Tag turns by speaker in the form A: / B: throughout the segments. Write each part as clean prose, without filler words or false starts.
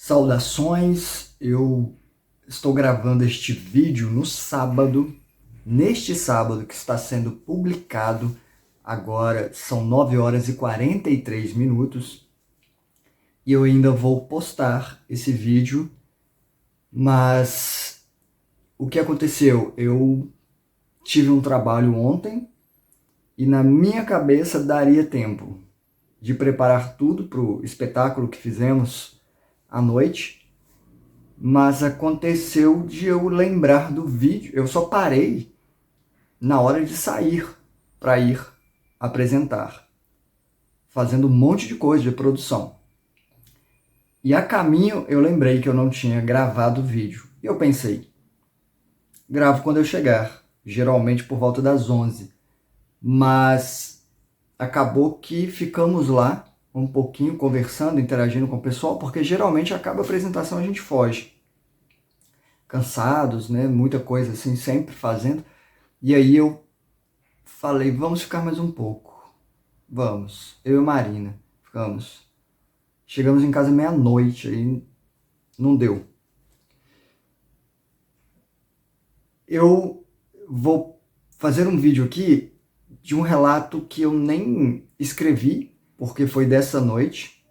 A: Saudações, eu estou gravando este vídeo no sábado, neste sábado que está sendo publicado, agora são 9 horas e 43 minutos, e eu ainda vou postar esse vídeo, mas o que aconteceu? Eu tive um trabalho ontem e na minha cabeça daria tempo de preparar tudo para o espetáculo que fizemos à noite, mas aconteceu de eu lembrar do vídeo. Eu só parei na hora de sair para ir apresentar, fazendo um monte de coisa de produção. E a caminho eu lembrei que eu não tinha gravado o vídeo. E eu pensei, gravo quando eu chegar, geralmente por volta das 11. Mas acabou que ficamos lá um pouquinho conversando, interagindo com o pessoal, porque geralmente acaba a apresentação a gente foge. Cansados, né? Muita coisa assim, sempre fazendo. E aí eu falei, vamos ficar mais um pouco. Vamos. Eu e Marina ficamos. Chegamos em casa meia-noite, aí não deu. Eu vou fazer um vídeo aqui de um relato que eu nem escrevi, porque foi dessa noite.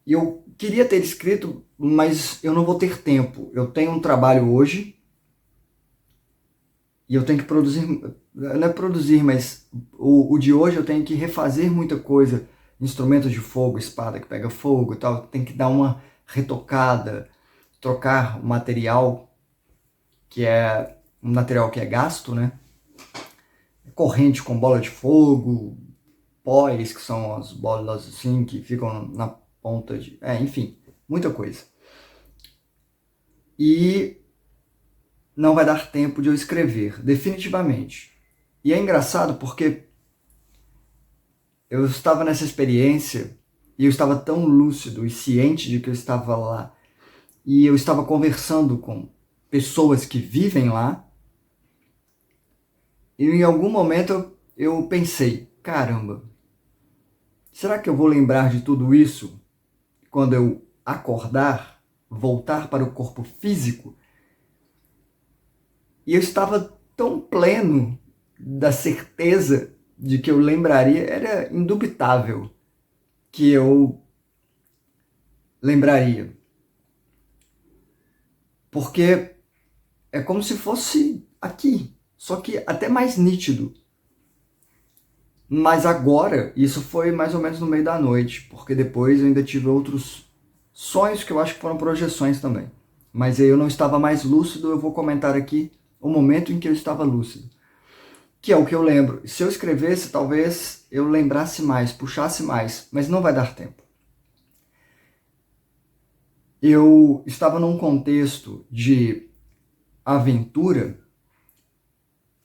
A: E eu queria ter escrito, mas eu não vou ter tempo. Eu tenho um trabalho hoje e eu tenho que produzir, não é produzir, mas o de hoje eu tenho que refazer muita coisa, instrumentos de fogo, espada que pega fogo e tal, tem que dar uma retocada, trocar o material, que é um material que é gasto, né? Corrente com bola de fogo, pós, que são as bolas assim, que ficam na ponta de... enfim, muita coisa. E não vai dar tempo de eu escrever, definitivamente. E é engraçado porque eu estava nessa experiência e eu estava tão lúcido e ciente de que eu estava lá. E eu estava conversando com pessoas que vivem lá. E em algum momento eu pensei, caramba, será que eu vou lembrar de tudo isso quando eu acordar, voltar para o corpo físico? E eu estava tão pleno da certeza de que eu lembraria, era indubitável que eu lembraria. Porque é como se fosse aqui, só que até mais nítido. Mas agora, isso foi mais ou menos no meio da noite, porque depois eu ainda tive outros sonhos que eu acho que foram projeções também. Mas aí eu não estava mais lúcido, eu vou comentar aqui o momento em que eu estava lúcido. Que é o que eu lembro. Se eu escrevesse, talvez eu lembrasse mais, puxasse mais, mas não vai dar tempo. Eu estava num contexto de aventura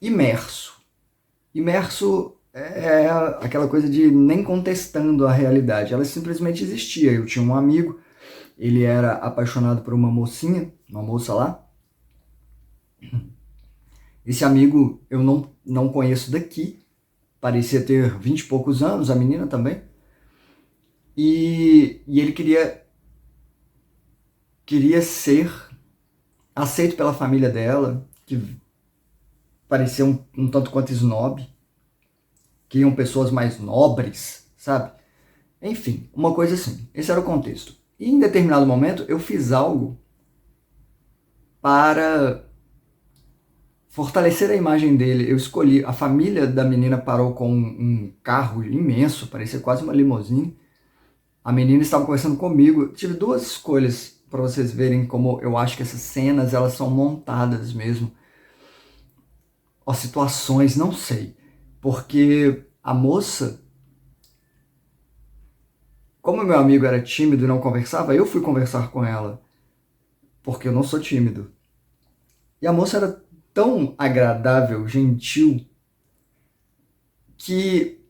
A: imerso. Imerso é aquela coisa de nem contestando a realidade, ela simplesmente existia. Eu tinha um amigo, ele era apaixonado por uma mocinha, uma moça lá. Esse amigo eu não conheço daqui, parecia ter 20 e poucos anos, a menina também. E ele queria ser aceito pela família dela, que parecia um tanto quanto snob, queriam pessoas mais nobres, sabe? Enfim, uma coisa assim. Esse era o contexto. E em determinado momento eu fiz algo para fortalecer a imagem dele. Eu escolhi, a família da menina parou com um carro imenso, parecia quase uma limusine. A menina estava conversando comigo. Eu tive duas escolhas para vocês verem como eu acho que essas cenas elas são montadas mesmo. Ou situações, não sei. Porque a moça, como meu amigo era tímido e não conversava, eu fui conversar com ela. Porque eu não sou tímido. E a moça era tão agradável, gentil, que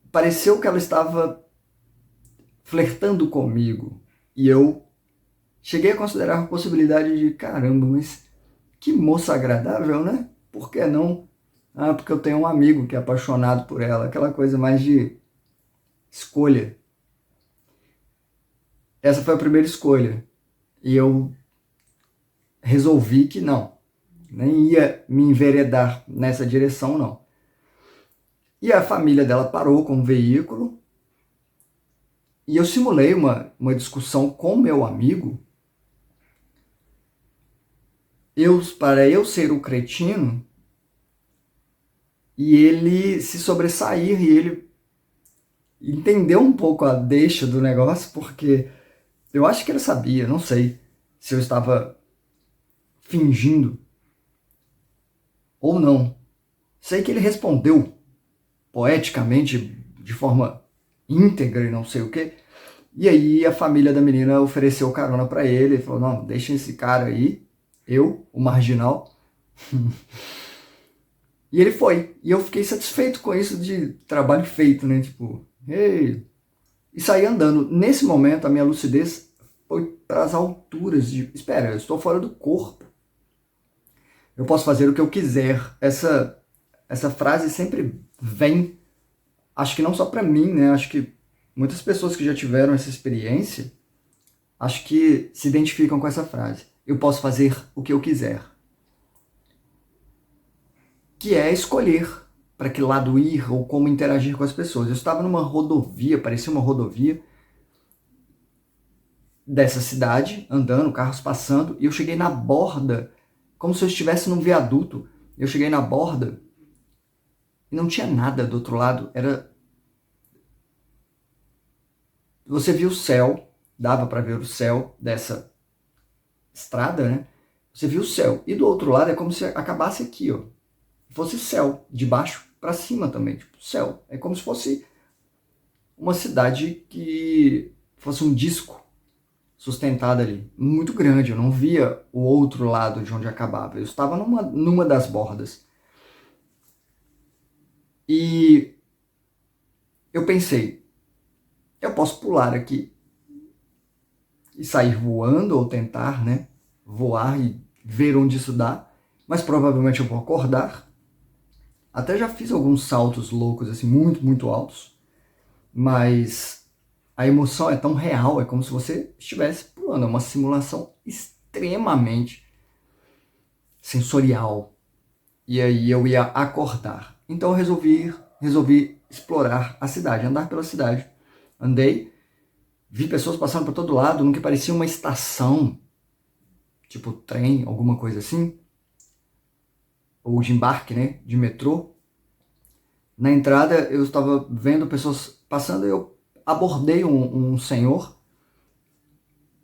A: pareceu que ela estava flertando comigo. E eu cheguei a considerar a possibilidade de, caramba, mas que moça agradável, né? Por que não? Ah, porque eu tenho um amigo que é apaixonado por ela. Aquela coisa mais de escolha. essa foi a primeira escolha. E eu resolvi que não, nem ia me enveredar nessa direção, não. E a família dela parou com o veículo e eu simulei uma discussão com meu amigo. Para eu ser o cretino e ele se sobressair e ele entendeu um pouco a deixa do negócio, porque eu acho que ele sabia, não sei se eu estava fingindo ou não. Sei que ele respondeu poeticamente, de forma íntegra e não sei o quê. E aí a família da menina ofereceu carona para ele, falou, não, deixa esse cara aí, eu, o marginal. E ele foi. E eu fiquei satisfeito com isso de trabalho feito, né? Tipo, ei. E saí andando. Nesse momento, a minha lucidez foi para as alturas de, espera, eu estou fora do corpo. Eu posso fazer o que eu quiser. Essa frase sempre vem, acho que não só para mim, né? Acho que muitas pessoas que já tiveram essa experiência, acho que se identificam com essa frase. Eu posso fazer o que eu quiser. Que é escolher para que lado ir ou como interagir com as pessoas. Eu estava numa rodovia, parecia uma rodovia dessa cidade, andando, carros passando, e eu cheguei na borda, como se eu estivesse num viaduto. Eu cheguei na borda e não tinha nada do outro lado. Você via o céu, dava para ver o céu dessa estrada, né? Você viu o céu. E do outro lado é como se acabasse aqui, ó. Fosse céu, de baixo para cima também, tipo, céu. É como se fosse uma cidade que fosse um disco sustentado ali, muito grande. Eu não via o outro lado de onde acabava. Eu estava numa das bordas. E eu pensei, eu posso pular aqui e sair voando ou tentar, né, voar e ver onde isso dá, mas provavelmente eu vou acordar. Até já fiz alguns saltos loucos, assim, muito, muito altos, mas a emoção é tão real, é como se você estivesse pulando, é uma simulação extremamente sensorial. E aí eu ia acordar. Então eu resolvi explorar a cidade, andar pela cidade. Andei, vi pessoas passando por todo lado, no que parecia uma estação, tipo trem, alguma coisa assim, ou de embarque, né, de metrô. Na entrada eu estava vendo pessoas passando e eu abordei um senhor,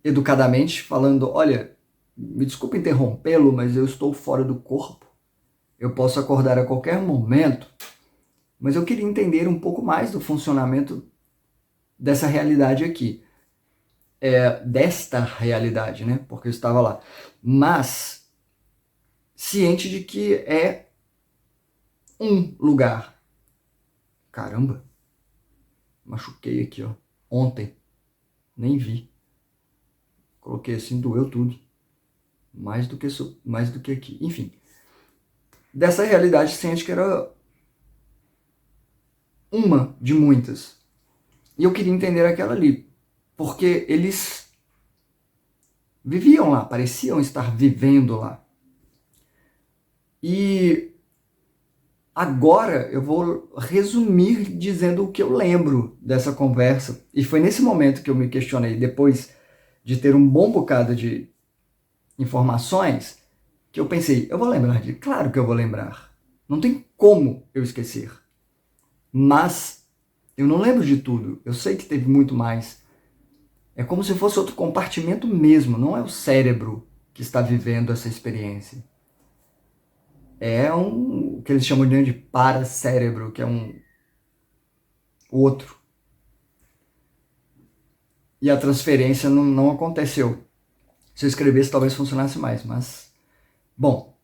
A: educadamente, falando, olha, me desculpe interrompê-lo, mas eu estou fora do corpo. Eu posso acordar a qualquer momento, mas eu queria entender um pouco mais do funcionamento dessa realidade aqui. Desta realidade, né? Porque eu estava lá. Mas ciente de que é um lugar. Caramba, machuquei aqui, ó. Ontem, nem vi. Coloquei assim, doeu tudo. Mais do que aqui. Enfim, dessa realidade ciente que era uma de muitas. E eu queria entender aquela ali. Porque eles viviam lá, pareciam estar vivendo lá. E agora eu vou resumir dizendo o que eu lembro dessa conversa. E foi nesse momento que eu me questionei, depois de ter um bom bocado de informações, que eu pensei, eu vou lembrar de, claro que eu vou lembrar. Não tem como eu esquecer. Mas eu não lembro de tudo. Eu sei que teve muito mais. É como se fosse outro compartimento mesmo, não é o cérebro que está vivendo essa experiência. É o que eles chamam de paracérebro, que é um outro. E a transferência não aconteceu. Se eu escrevesse, talvez funcionasse mais, mas... Bom,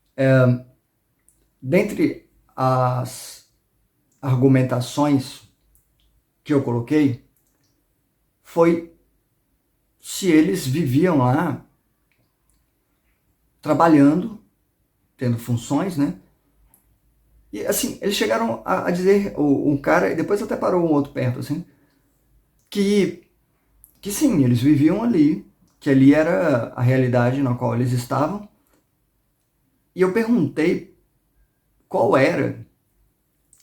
A: dentre as argumentações que eu coloquei, foi se eles viviam lá trabalhando, tendo funções, né? E assim, eles chegaram a dizer, um cara, e depois até parou um outro perto, assim, que que sim, eles viviam ali, que ali era a realidade na qual eles estavam. E eu perguntei qual era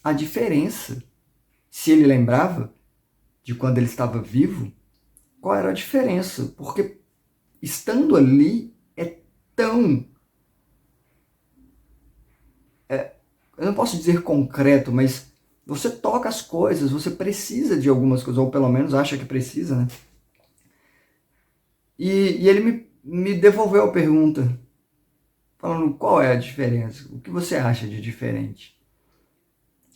A: a diferença, se ele lembrava de quando ele estava vivo, qual era a diferença, porque estando ali é tão, eu não posso dizer concreto, mas você toca as coisas, você precisa de algumas coisas, ou pelo menos acha que precisa, né? E ele me devolveu a pergunta, falando qual é a diferença, o que você acha de diferente?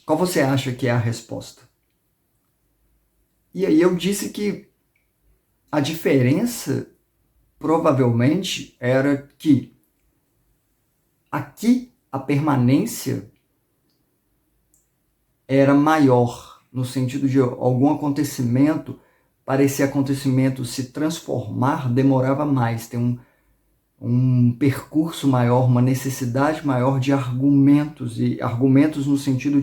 A: Qual você acha que é a resposta? E aí eu disse que a diferença provavelmente era que aqui a permanência era maior, no sentido de algum acontecimento, para esse acontecimento se transformar, demorava mais, tem um percurso maior, uma necessidade maior de argumentos, e argumentos no sentido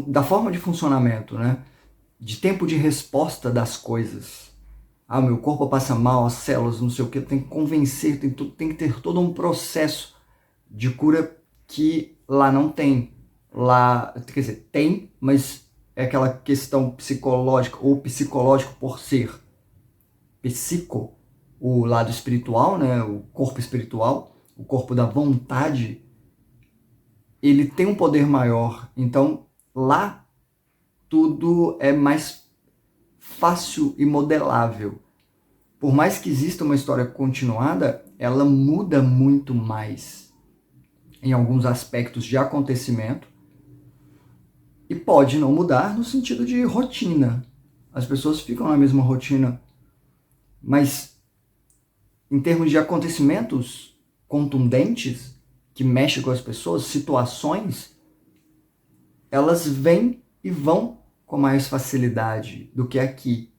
A: da forma de funcionamento, né? De tempo de resposta das coisas. Ah, meu corpo passa mal, as células, não sei o que, tem que convencer, tem que ter todo um processo de cura que lá não tem. Lá, quer dizer, tem, mas é aquela questão psicológica, ou psicológico por ser psico, o lado espiritual, né, o corpo espiritual, o corpo da vontade, ele tem um poder maior. Então, lá tudo é mais fácil e modelável. Por mais que exista uma história continuada, ela muda muito mais em alguns aspectos de acontecimento e pode não mudar no sentido de rotina. As pessoas ficam na mesma rotina, mas em termos de acontecimentos contundentes que mexem com as pessoas, situações, elas vêm e vão com mais facilidade do que aqui.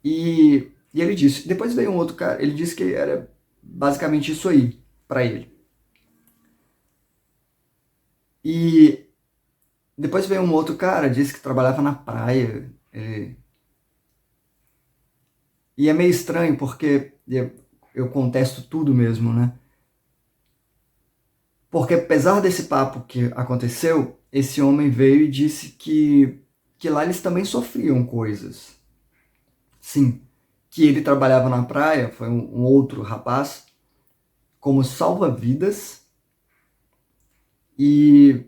A: E ele disse, depois veio um outro cara, ele disse que era basicamente isso aí para ele. E depois veio um outro cara, disse que trabalhava na praia. E é meio estranho porque eu contesto tudo mesmo, né? Porque apesar desse papo que aconteceu, esse homem veio e disse que lá eles também sofriam coisas. Sim, que ele trabalhava na praia, foi um outro rapaz, como salva-vidas, e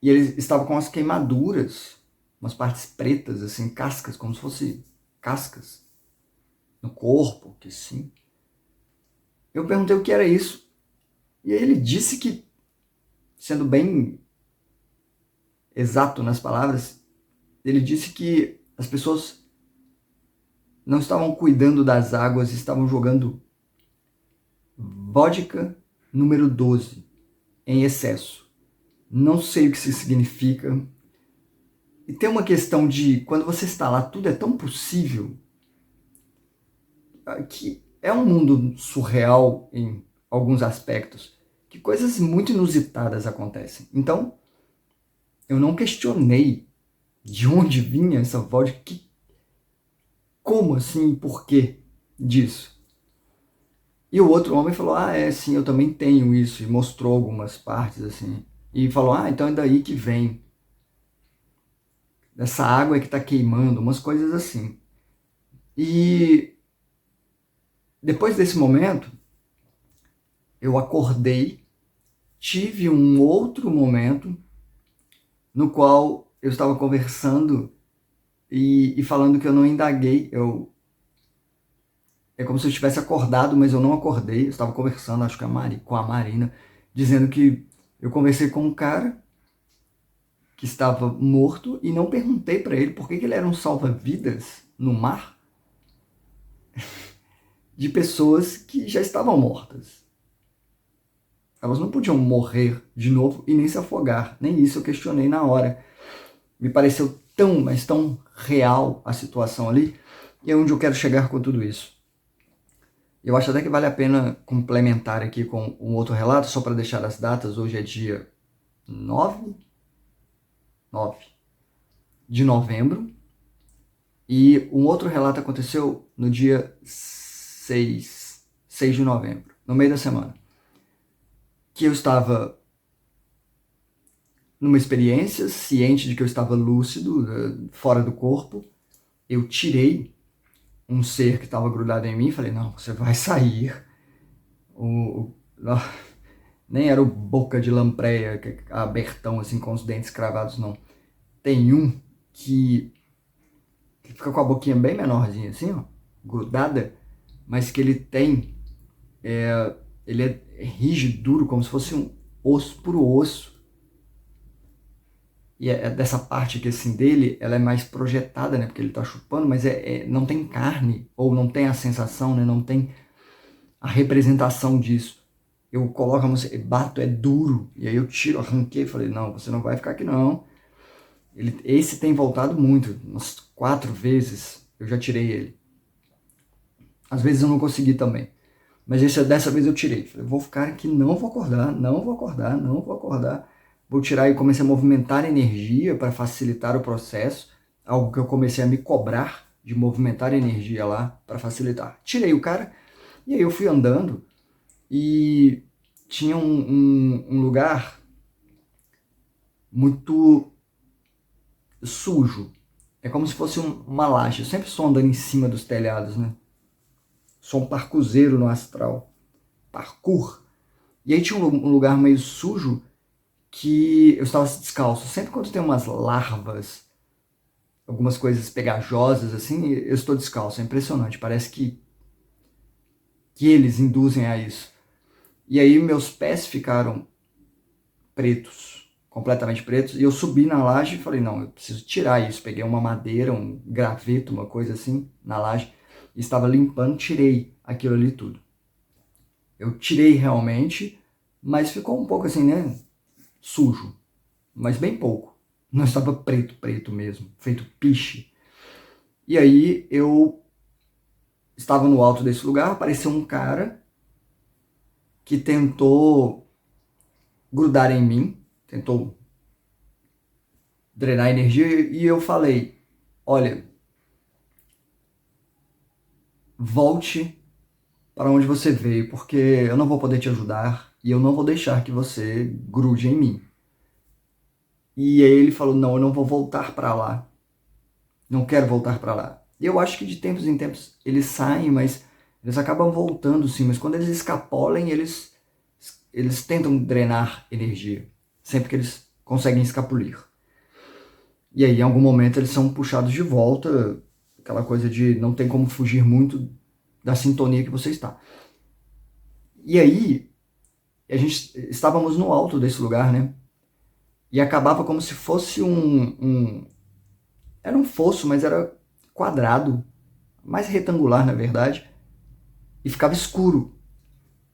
A: ele estava com as queimaduras, umas partes pretas, assim, cascas, como se fosse cascas no corpo, que sim. Eu perguntei o que era isso, e aí ele disse que, sendo bem exato nas palavras, ele disse que as pessoas não estavam cuidando das águas, estavam jogando vodka número 12 em excesso. Não sei o que isso significa. E tem uma questão de, quando você está lá, tudo é tão possível, que é um mundo surreal em alguns aspectos, que coisas muito inusitadas acontecem. Então, eu não questionei de onde vinha essa vodka, como assim, por quê disso. E o outro homem falou, ah, é, sim, eu também tenho isso, e mostrou algumas partes, assim, e falou, ah, então é daí que vem, dessa água que está queimando, umas coisas assim. E depois desse momento, eu acordei, tive um outro momento no qual eu estava conversando e falando que eu não indaguei. É como se eu tivesse acordado, mas eu não acordei. Eu estava conversando, acho que com a Marina, dizendo que eu conversei com um cara que estava morto e não perguntei para ele por que ele era um salva-vidas no mar de pessoas que já estavam mortas. Elas não podiam morrer de novo e nem se afogar. Nem isso eu questionei na hora. Me pareceu tão, mas tão real a situação ali. E é onde eu quero chegar com tudo isso. Eu acho até que vale a pena complementar aqui com um outro relato, só para deixar as datas. Hoje é dia 9 de novembro. E um outro relato aconteceu no dia 6 de novembro, no meio da semana, que eu estava numa experiência, ciente de que eu estava lúcido, fora do corpo. Eu tirei um ser que estava grudado em mim e falei, não, você vai sair. Nem era o boca de lampreia, abertão, assim, com os dentes cravados, não. Tem um que fica com a boquinha bem menorzinha, assim, ó, grudada, mas que ele tem, ele é rígido, duro, como se fosse um osso, puro osso. E dessa parte aqui, assim, dele, ela é mais projetada, né, porque ele tá chupando, mas não tem carne, ou não tem a sensação, né, não tem a representação disso. Eu coloco a mão, bato, é duro, e aí eu tiro, arranquei e falei, não, você não vai ficar aqui não. Esse tem voltado muito, umas 4 vezes eu já tirei ele. Às vezes eu não consegui também, mas dessa vez eu tirei. Falei, vou ficar aqui, não vou acordar, não vou acordar, não vou acordar. Vou tirar e comecei a movimentar energia para facilitar o processo, algo que eu comecei a me cobrar de movimentar energia lá para facilitar. Tirei o cara, e aí eu fui andando, e tinha um lugar muito sujo. É como se fosse uma laje. Eu sempre estou andando em cima dos telhados, né? Sou um parkourzeiro no astral. Parkour. E aí tinha um lugar meio sujo que eu estava descalço. Sempre quando tem umas larvas, algumas coisas pegajosas assim, eu estou descalço. É impressionante. Parece que eles induzem a isso. E aí meus pés ficaram pretos, completamente pretos, e eu subi na laje e falei, não, eu preciso tirar isso. Peguei uma madeira, um graveto, uma coisa assim, na laje, e estava limpando, tirei aquilo ali tudo. Eu tirei realmente, mas ficou um pouco assim, né, sujo, mas bem pouco. Não estava preto, preto mesmo, feito piche. E aí eu estava no alto desse lugar, apareceu um cara que tentou grudar em mim, tentou drenar energia, e eu falei, olha, volte para onde você veio, porque eu não vou poder te ajudar e eu não vou deixar que você grude em mim. E aí ele falou, não, eu não vou voltar para lá, não quero voltar para lá. E eu acho que de tempos em tempos eles saem, mas eles acabam voltando sim, mas quando eles escapolem, eles tentam drenar energia, sempre que eles conseguem escapulir. E aí, em algum momento, eles são puxados de volta, aquela coisa de não tem como fugir muito da sintonia que você está. E aí, estávamos no alto desse lugar, né? E acabava como se fosse era um fosso, mas era quadrado, mais retangular, na verdade, e ficava escuro.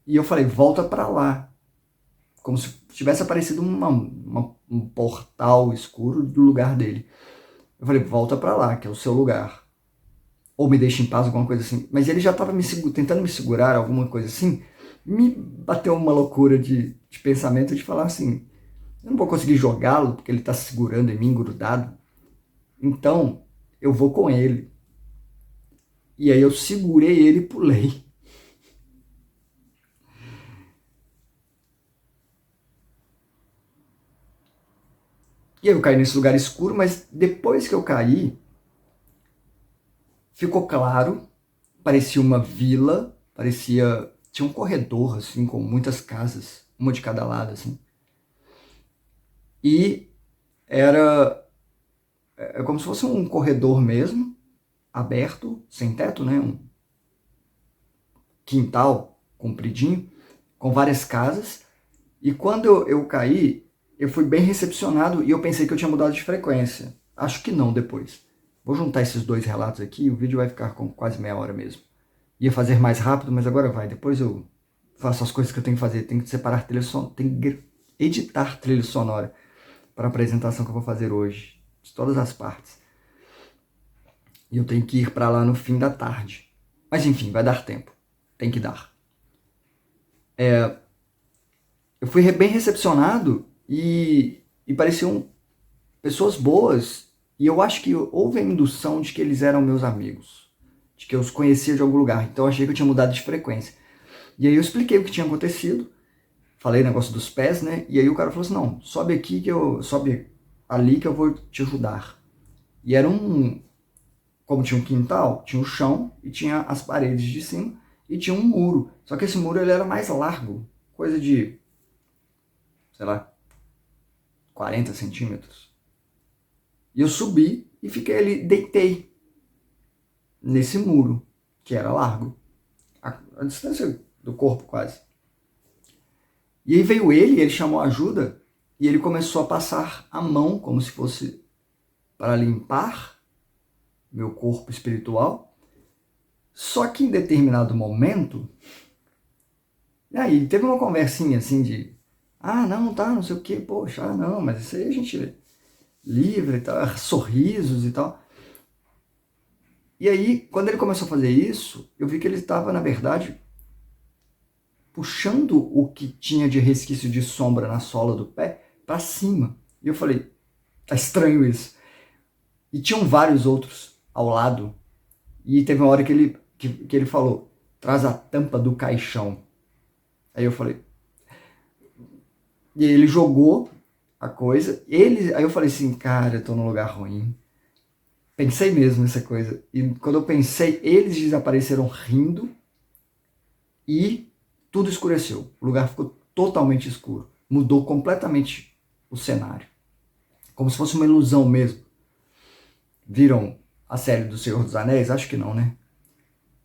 A: E eu falei, volta para lá. Como se tivesse aparecido um portal escuro do lugar dele. Eu falei, volta para lá, que é o seu lugar. Ou me deixa em paz, alguma coisa assim. Mas ele já estava tentando me segurar, alguma coisa assim. Me bateu uma loucura de pensamento de falar assim, eu não vou conseguir jogá-lo, porque ele está segurando em mim, grudado. Então, eu vou com ele. E aí eu segurei ele e pulei. E aí eu caí nesse lugar escuro, mas depois que eu caí, ficou claro, parecia uma vila, tinha um corredor, assim, com muitas casas, uma de cada lado, assim. E é como se fosse um corredor mesmo, aberto, sem teto, né? Um quintal compridinho, com várias casas. E quando eu caí, eu fui bem recepcionado e eu pensei que eu tinha mudado de frequência. Acho que não depois. Vou juntar esses dois relatos aqui e o vídeo vai ficar com quase meia hora mesmo. Ia fazer mais rápido, mas agora vai. Depois eu faço as coisas que eu tenho que fazer. Tenho que separar trilha sonora, tenho que editar trilha sonora para a apresentação que eu vou fazer hoje, de todas as partes. E eu tenho que ir para lá no fim da tarde. Mas enfim, vai dar tempo. Tem que dar. Eu fui bem recepcionado e pareciam pessoas boas E eu acho que houve a indução de que eles eram meus amigos, de que eu os conhecia de algum lugar. Então eu achei que eu tinha mudado de frequência. E aí eu expliquei o que tinha acontecido, falei o negócio dos pés, né? E aí o cara falou assim, não, sobe aqui sobe ali que eu vou te ajudar. E era como tinha um quintal, tinha o chão e tinha as paredes de cima e tinha um muro. Só que esse muro ele era mais largo, coisa de, sei lá, 40 centímetros. E eu subi e fiquei ali, deitei nesse muro, que era largo, a distância do corpo quase. E aí veio ele chamou ajuda e ele começou a passar a mão como se fosse para limpar meu corpo espiritual. Só que em determinado momento, aí teve uma conversinha assim de, não, tá, não sei o que, poxa, não, mas isso aí a gente livre e tal, sorrisos e tal. E aí, quando ele começou a fazer isso, eu vi que ele estava, na verdade, puxando o que tinha de resquício de sombra na sola do pé para cima. E eu falei, tá estranho isso. E tinham vários outros ao lado. E teve uma hora que ele falou, traz a tampa do caixão. Aí eu falei... E ele jogou a coisa. Aí eu falei assim, cara, eu tô num lugar ruim. Pensei mesmo nessa coisa. E quando eu pensei, eles desapareceram rindo e tudo escureceu. O lugar ficou totalmente escuro. Mudou completamente o cenário. Como se fosse uma ilusão mesmo. Viram a série do Senhor dos Anéis? Acho que não, né?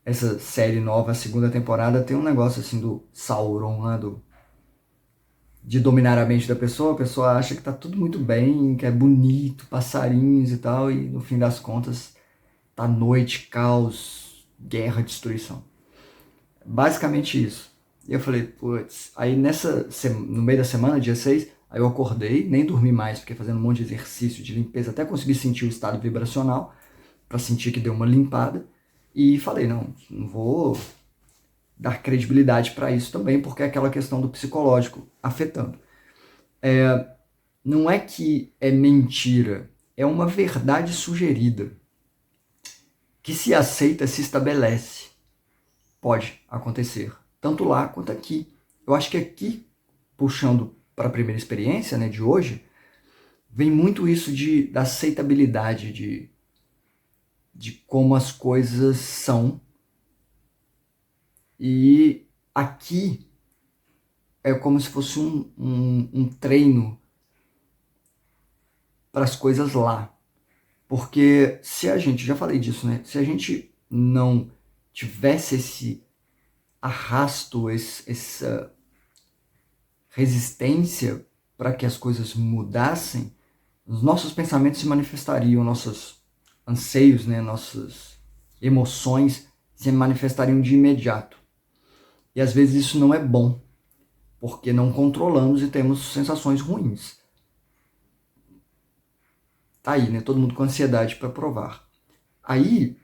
A: Essa série nova, a segunda temporada, tem um negócio assim do Sauron lá, de dominar a mente da pessoa. A pessoa acha que tá tudo muito bem, que é bonito, passarinhos e tal, e no fim das contas tá noite, caos, guerra, destruição. Basicamente isso. E eu falei, putz, aí no meio da semana, dia 6, aí eu acordei, nem dormi mais, fiquei fazendo um monte de exercício de limpeza, até consegui sentir o estado vibracional, para sentir que deu uma limpada, e falei, não vou dar credibilidade para isso também, porque é aquela questão do psicológico afetando. Não é que é mentira, é uma verdade sugerida, que se aceita, se estabelece. Pode acontecer, tanto lá quanto aqui. Eu acho que aqui, puxando para a primeira experiência, né, de hoje, vem muito isso da aceitabilidade, de como as coisas são. E aqui é como se fosse um treino para as coisas lá. Porque se a gente, já falei disso, né? Se a gente não tivesse esse arrasto, essa resistência para que as coisas mudassem, os nossos pensamentos se manifestariam, nossos anseios, né? Nossas emoções se manifestariam de imediato. E às vezes isso não é bom, porque não controlamos e temos sensações ruins. Tá aí, né? Todo mundo com ansiedade para provar. Aí,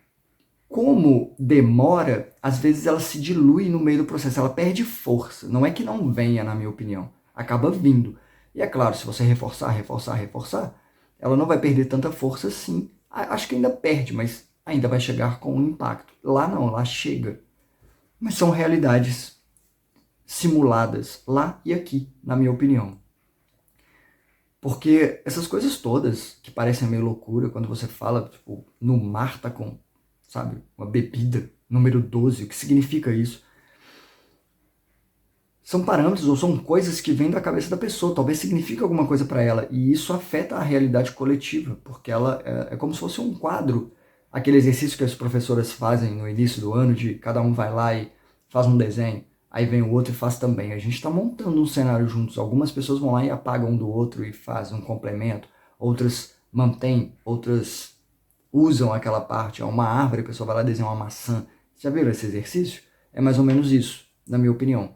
A: como demora, às vezes ela se dilui no meio do processo, ela perde força. Não é que não venha, na minha opinião, acaba vindo. E é claro, se você reforçar, ela não vai perder tanta força assim. Acho que ainda perde, mas ainda vai chegar com um impacto. Lá não, lá chega. Mas são realidades simuladas lá e aqui, na minha opinião. Porque essas coisas todas, que parecem meio loucura, quando você fala, tipo, no mar tá com, sabe, uma bebida, número 12, o que significa isso? São parâmetros ou são coisas que vêm da cabeça da pessoa, talvez signifique alguma coisa para ela, e isso afeta a realidade coletiva, porque ela é como se fosse um quadro, aquele exercício que as professoras fazem no início do ano, de cada um vai lá e faz um desenho, aí vem o outro e faz também. A gente está montando um cenário juntos. Algumas pessoas vão lá e apagam um do outro e fazem um complemento, outras mantêm, outras usam aquela parte. É uma árvore, a pessoa vai lá desenhar uma maçã. Já viram esse exercício? É mais ou menos isso, na minha opinião.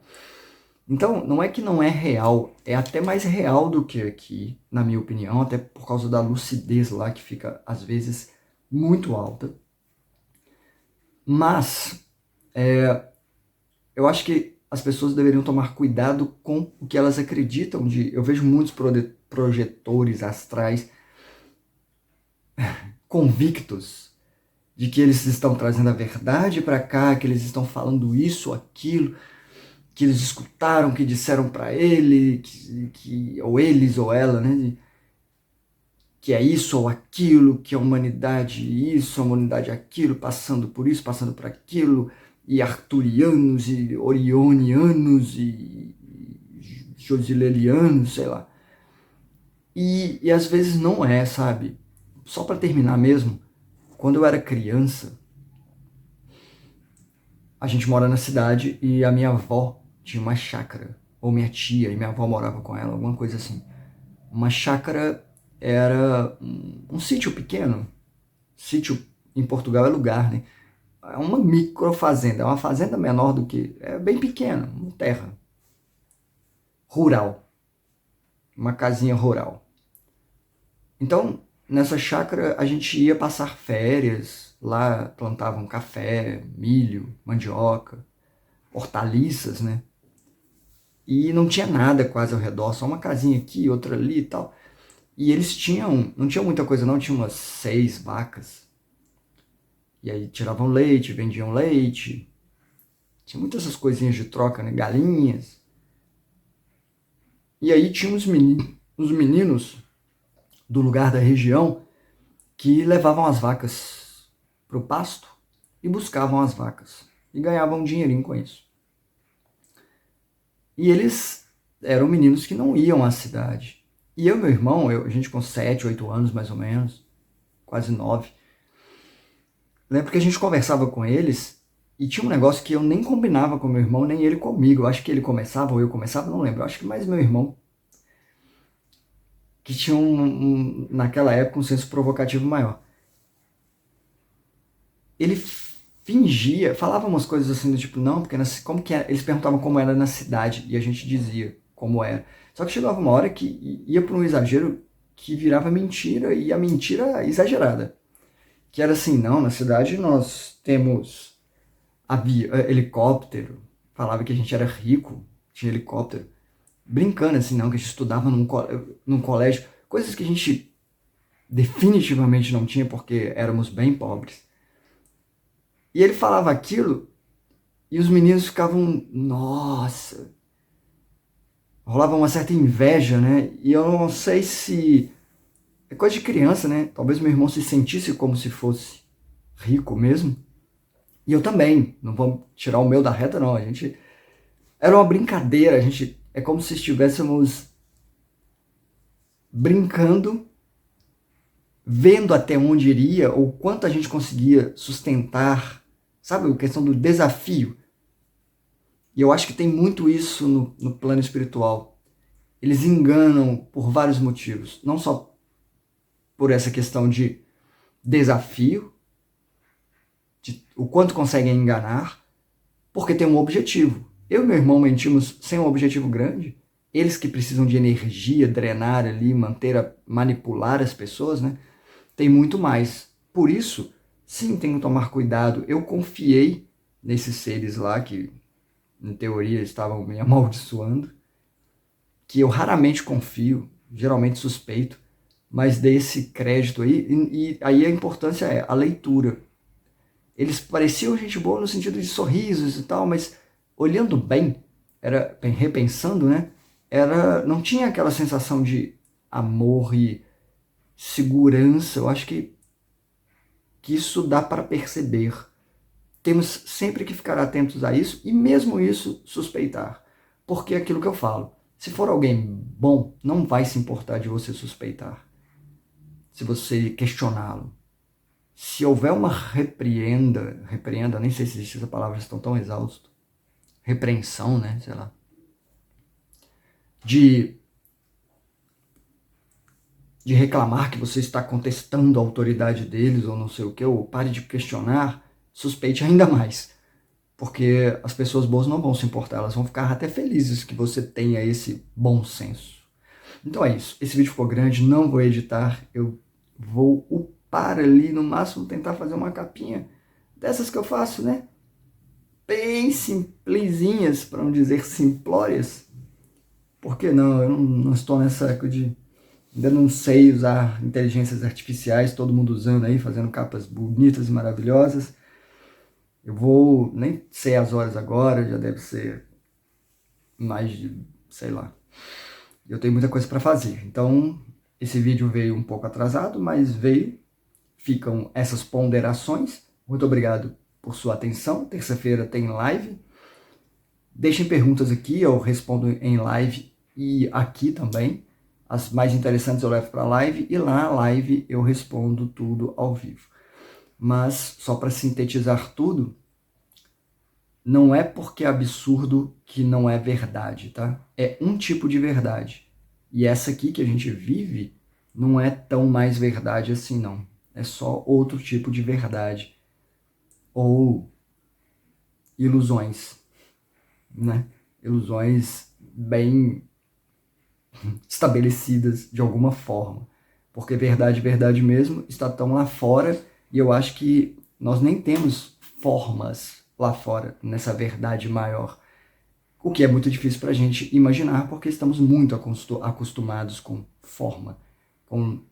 A: Então, não é que não é real, é até mais real do que aqui, na minha opinião, até por causa da lucidez lá, que fica, às vezes, muito alta. Mas, eu acho que as pessoas deveriam tomar cuidado com o que elas acreditam. Eu vejo muitos projetores astrais convictos de que eles estão trazendo a verdade para cá, que eles estão falando isso ou aquilo, que eles escutaram, que disseram para ele, ou eles ou ela, né? Que é isso ou aquilo, que a humanidade isso, a humanidade aquilo, passando por isso, passando por aquilo, e arturianos, e orionianos, e josilelianos, sei lá. E às vezes não é, sabe? Só para terminar mesmo, quando eu era criança, a gente mora na cidade e a minha avó tinha uma chácara, ou minha tia, e minha avó morava com ela, alguma coisa assim. Uma chácara era um sítio pequeno. Sítio em Portugal é lugar, né? É uma microfazenda, é uma fazenda menor do que... É bem pequena, uma terra. Rural. Uma casinha rural. Então, nessa chácara, a gente ia passar férias. Lá plantavam café, milho, mandioca, hortaliças, né? E não tinha nada quase ao redor, só uma casinha aqui, outra ali e tal. E eles tinham, não tinham muita coisa não, tinha umas 6 vacas. E aí tiravam leite, vendiam leite. Tinha muitas essas coisinhas de troca, né? Galinhas. E aí tinha os meninos do lugar da região que levavam as vacas pro pasto e buscavam as vacas. E ganhavam um dinheirinho com isso. E eles eram meninos que não iam à cidade. E eu e meu irmão, a gente com 7, 8 anos mais ou menos, quase 9, lembro que a gente conversava com eles e tinha um negócio que eu nem combinava com meu irmão, nem ele comigo. Eu acho que ele começava ou eu começava, não lembro. Eu acho que mais meu irmão, que tinha naquela época um senso provocativo maior. Ele fingia, falava umas coisas assim do tipo, não, porque como que era? Eles perguntavam como era na cidade e a gente dizia como era. Só que chegava uma hora que ia para um exagero que virava mentira, e a mentira exagerada. Que era assim, não, na cidade nós temos helicóptero, falava que a gente era rico, tinha helicóptero, brincando assim, não, que a gente estudava num colégio, coisas que a gente definitivamente não tinha porque éramos bem pobres. E ele falava aquilo e os meninos ficavam, nossa, rolava uma certa inveja, né? E eu não sei se é coisa de criança, né? Talvez meu irmão se sentisse como se fosse rico mesmo. E eu também, não vamos tirar o meu da reta, não. A gente era uma brincadeira, a gente é como se estivéssemos brincando, vendo até onde iria ou quanto a gente conseguia sustentar, sabe, a questão do desafio. E eu acho que tem muito isso no plano espiritual. Eles enganam por vários motivos, não só por essa questão de desafio, de o quanto conseguem enganar, porque tem um objetivo. Eu e meu irmão mentimos sem um objetivo grande. Eles que precisam de energia, drenar ali, manipular as pessoas, né? Tem muito mais. Por isso, sim, tenho que tomar cuidado. Eu confiei nesses seres lá que, em teoria, estavam me amaldiçoando, que eu raramente confio, geralmente suspeito, mas dei esse crédito aí, e aí a importância é a leitura. Eles pareciam gente boa no sentido de sorrisos e tal, mas olhando bem, repensando, né? Não tinha aquela sensação de amor e segurança. Eu acho que isso dá para perceber. Temos sempre que ficar atentos a isso e mesmo isso suspeitar. Porque é aquilo que eu falo, se for alguém bom, não vai se importar de você suspeitar. Se você questioná-lo. Se houver uma repreenda, nem sei se existe essa palavra, estão tão exausto. Repreensão, né? Sei lá. De reclamar que você está contestando a autoridade deles ou não sei o que, ou pare de questionar, suspeite ainda mais. Porque as pessoas boas não vão se importar, elas vão ficar até felizes que você tenha esse bom senso. Então é isso. Esse vídeo ficou grande, não vou editar, eu vou upar ali, no máximo tentar fazer uma capinha dessas que eu faço, né? Bem simplesinhas, para não dizer simplórias. Por que não? Eu não estou nessa época de Ainda não sei usar inteligências artificiais, todo mundo usando aí, fazendo capas bonitas e maravilhosas. Eu vou, nem sei as horas agora, já deve ser mais de, sei lá. Eu tenho muita coisa para fazer. Então, esse vídeo veio um pouco atrasado, mas veio. Ficam essas ponderações. Muito obrigado por sua atenção. Terça-feira tem live. Deixem perguntas aqui, eu respondo em live e aqui também. As mais interessantes eu levo para a live e lá na live eu respondo tudo ao vivo. Mas, só para sintetizar tudo, não é porque é absurdo que não é verdade, tá? É um tipo de verdade. E essa aqui que a gente vive não é tão mais verdade assim, não. É só outro tipo de verdade. Ou ilusões, né? Ilusões bem estabelecidas de alguma forma. Porque verdade, verdade mesmo, está tão lá fora e eu acho que nós nem temos formas lá fora, nessa verdade maior. O que é muito difícil para a gente imaginar, porque estamos muito acostumados com forma, com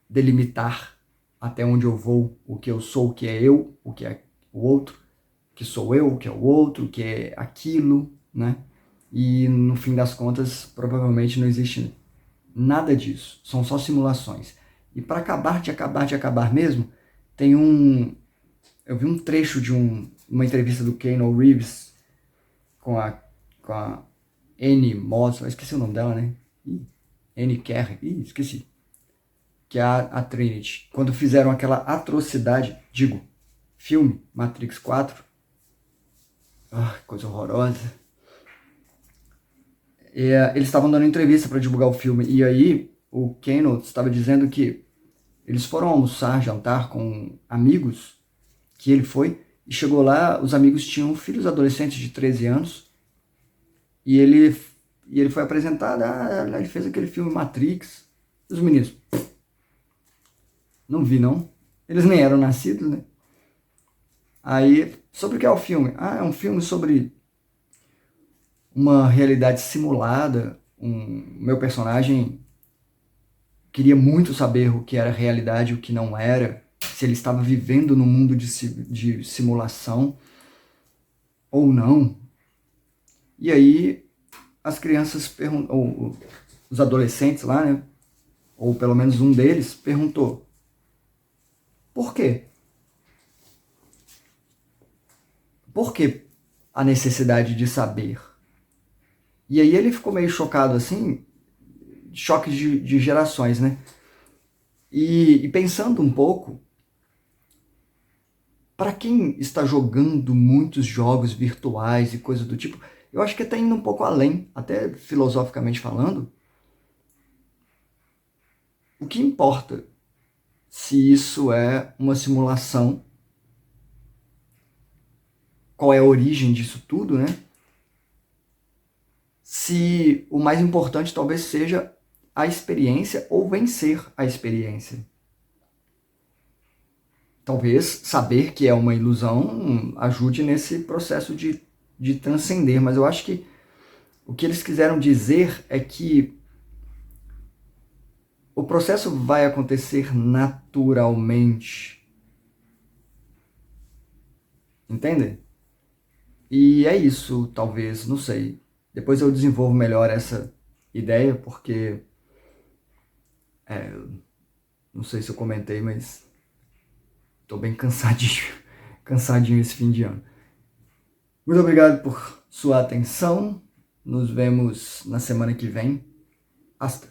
A: delimitar até onde eu vou, o que eu sou, o que é eu, o que é o outro, o que sou eu, o que é o outro, o que é aquilo, né? E no fim das contas, provavelmente não existe nada disso, são só simulações. E para acabar mesmo, tem eu vi um trecho de uma entrevista do Keanu Reeves com a Annie Moss, eu esqueci o nome dela, né? Annie Kerr, esqueci. Que é a Trinity. Quando fizeram aquela atrocidade, filme Matrix 4, coisa horrorosa. Eles estavam dando entrevista para divulgar o filme, e aí o Keanu estava dizendo que eles foram almoçar, jantar com amigos, que ele foi, e chegou lá, os amigos tinham filhos adolescentes de 13 anos, e ele foi apresentado, ele fez aquele filme Matrix, os meninos, não vi não, eles nem eram nascidos, né? Aí, sobre o que é o filme? É um filme sobre uma realidade simulada. Meu personagem queria muito saber o que era realidade e o que não era, se ele estava vivendo num mundo de simulação ou não. E aí as crianças ou os adolescentes lá, né, ou pelo menos um deles, perguntou: por quê? Por que a necessidade de saber? E aí ele ficou meio chocado assim, choque de gerações, né? E pensando um pouco, para quem está jogando muitos jogos virtuais e coisa do tipo, eu acho que está indo um pouco além, até filosoficamente falando. O que importa se isso é uma simulação? Qual é a origem disso tudo, né? Se o mais importante talvez seja a experiência ou vencer a experiência. Talvez saber que é uma ilusão ajude nesse processo de transcender, mas eu acho que o que eles quiseram dizer é que o processo vai acontecer naturalmente. Entende? E é isso, talvez, não sei. Depois eu desenvolvo melhor essa ideia, porque não sei se eu comentei, mas tô bem cansadinho, cansadinho esse fim de ano. Muito obrigado por sua atenção. Nos vemos na semana que vem. Hasta.